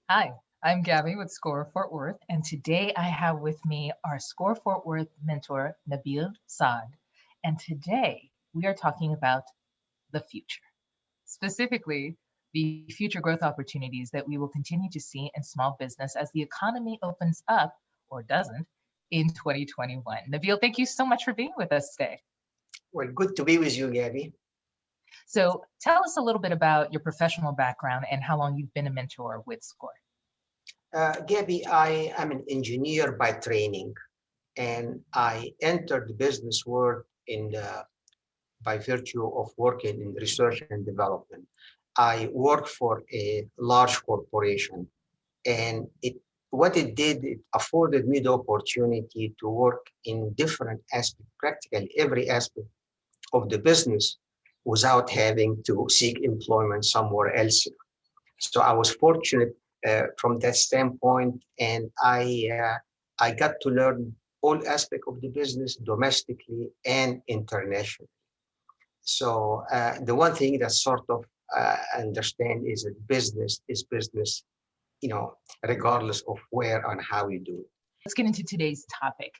Hi, I'm Gabby with Score Fort Worth, and today I have with me our Score Fort Worth mentor, Nabil Saad. And today we are talking about the future, specifically the future growth opportunities that we will continue to see in small business as the economy opens up or doesn't in 2021. Nabil, thank you so much for being with us today. Well, good to be with you, Gabby. So, tell us a little bit about your professional background and how long you've been a mentor with Score. Gabby, I am an engineer by training, and I entered the business world by virtue of working in research and development. I worked for a large corporation, and what it did, it afforded me the opportunity to work in different aspects, practically every aspect of the business, without having to seek employment somewhere else. So I was fortunate from that standpoint, and I got to learn all aspects of the business domestically and internationally. So the one thing that sort of understand is that business is business, regardless of where and how you do it. Let's get into today's topic.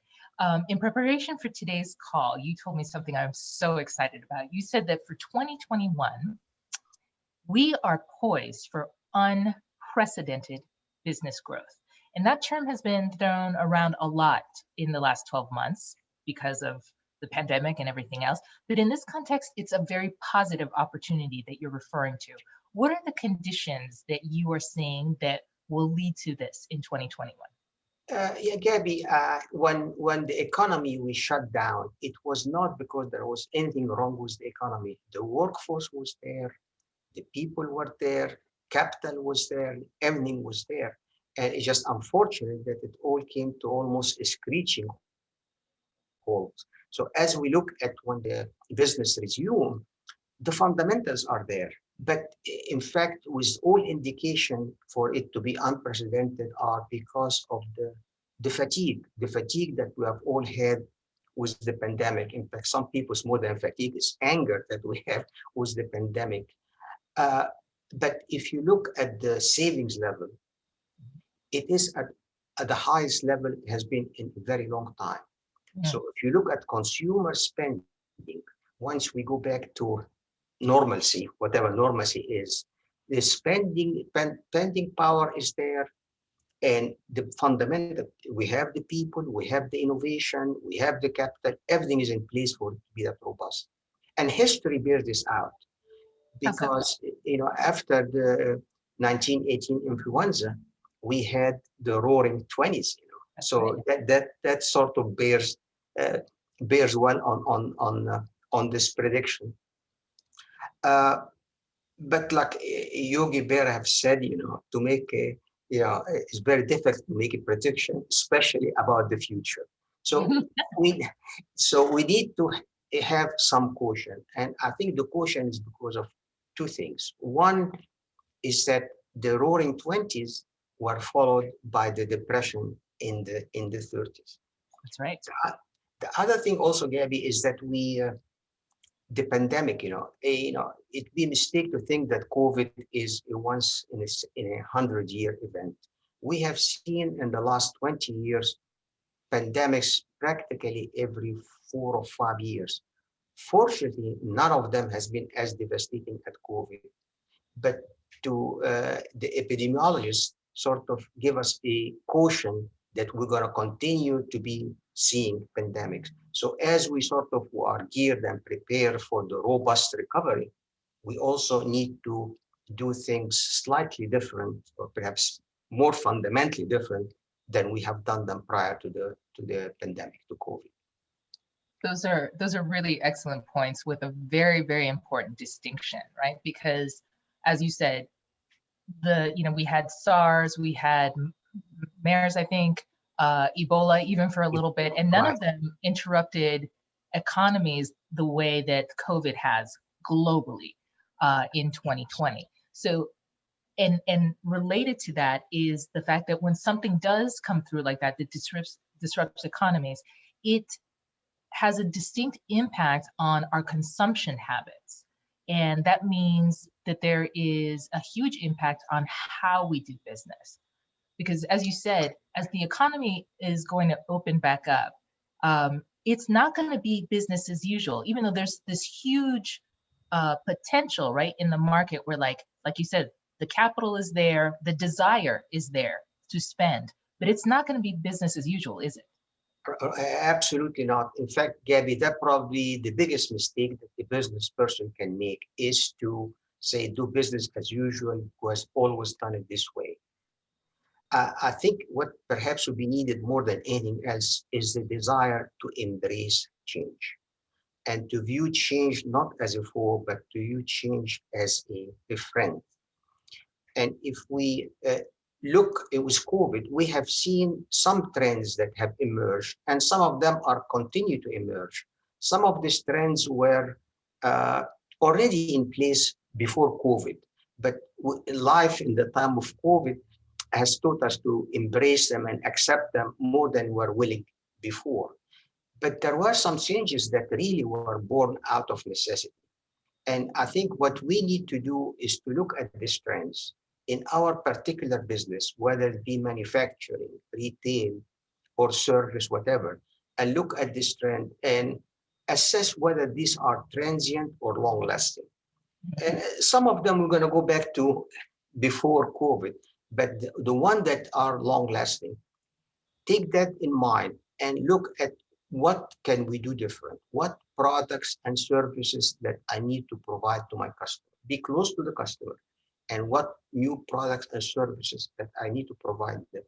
In preparation for today's call, you told me something I'm so excited about. You said that for 2021, we are poised for unprecedented business growth. And that term has been thrown around a lot in the last 12 months because of the pandemic and everything else. But in this context, it's a very positive opportunity that you're referring to. What are the conditions that you are seeing that will lead to this in 2021? Yeah, Gabby, when the economy was shut down, it was not because there was anything wrong with the economy. The workforce was there, the people were there, capital was there, everything was there. And it's just unfortunate that it all came to almost a screeching halt. So as we look at when the business resume, the fundamentals are there. But in fact, with all indication for it to be unprecedented are because of the fatigue that we have all had with the pandemic. In fact, some people's more than fatigue is anger that we have with the pandemic. Uh, but if you look at the savings level, it is at the highest level it has been in a very long time. Yeah, So if you look at consumer spending, once we go back to normalcy, whatever normalcy is, the spending power is there, and the fundamental, we have the people, we have the innovation, we have the capital, everything is in place for it to be that robust. And history bears this out how so? because after the 1918 influenza, we had the Roaring Twenties. That's right. So that sort of uh, bears well on this prediction. Uh, but like Yogi Bear have said, to make a, it's very difficult to make a prediction, especially about the future. So we, so we need to have some caution, and I think the caution is because of two things. One is that the Roaring Twenties were followed by the Depression in the 30s. That's right. The other thing also, Gabby, is that the pandemic, it'd be a mistake to think that COVID is a once in a 100-year event. We have seen in the last 20 years pandemics practically every 4 or 5 years. Fortunately, none of them has been as devastating as COVID. But the epidemiologists sort of give us a caution that we're going to continue to be seeing pandemics. So as we sort of are geared and prepare for the robust recovery, we also need to do things slightly different, or perhaps more fundamentally different than we have done them prior to the pandemic, to COVID. Those are really excellent points with a very, very important distinction, right? Because as you said, we had SARS, we had MERS, I think, Ebola, even for a little bit, and none Right. of them interrupted economies the way that COVID has globally in 2020. So, and related to that is the fact that when something does come through like that, that disrupts economies, it has a distinct impact on our consumption habits. And that means that there is a huge impact on how we do business. Because as you said, as the economy is going to open back up, it's not going to be business as usual, even though there's this huge potential, right, in the market where, like you said, the capital is there, the desire is there to spend, but it's not going to be business as usual, is it? Absolutely not. In fact, Gabby, that probably the biggest mistake that the business person can make is to say, do business as usual, who has always done it this way. I think what perhaps would be needed more than anything else is the desire to embrace change and to view change not as a foe, but to view change as a friend. And if we look, it was COVID, we have seen some trends that have emerged, and some of them are continue to emerge. Some of these trends were uh, already in place before COVID, but life in the time of COVID has taught us to embrace them and accept them more than we were willing before. But there were some changes that really were born out of necessity. And I think what we need to do is to look at these trends in our particular business, whether it be manufacturing, retail, or service, whatever, and look at this trend and assess whether these are transient or long lasting. And some of them we're going to go back to before COVID, but the one that are long lasting, take that in mind and look at what can we do different, what products and services that I need to provide to my customer, be close to the customer, and what new products and services that I need to provide them,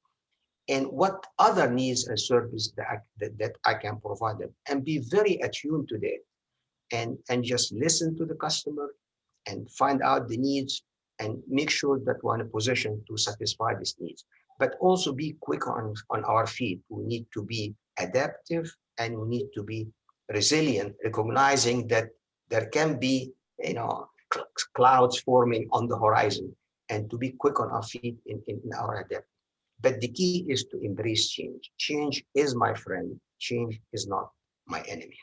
and what other needs and services that I can provide them, and be very attuned to that, and just listen to the customer and find out the needs and make sure that we're in a position to satisfy these needs. But also be quick on our feet. We need to be adaptive and we need to be resilient, recognizing that there can be, clouds forming on the horizon, and to be quick on our feet in our adapt. But the key is to embrace change. Change is my friend. Change is not my enemy.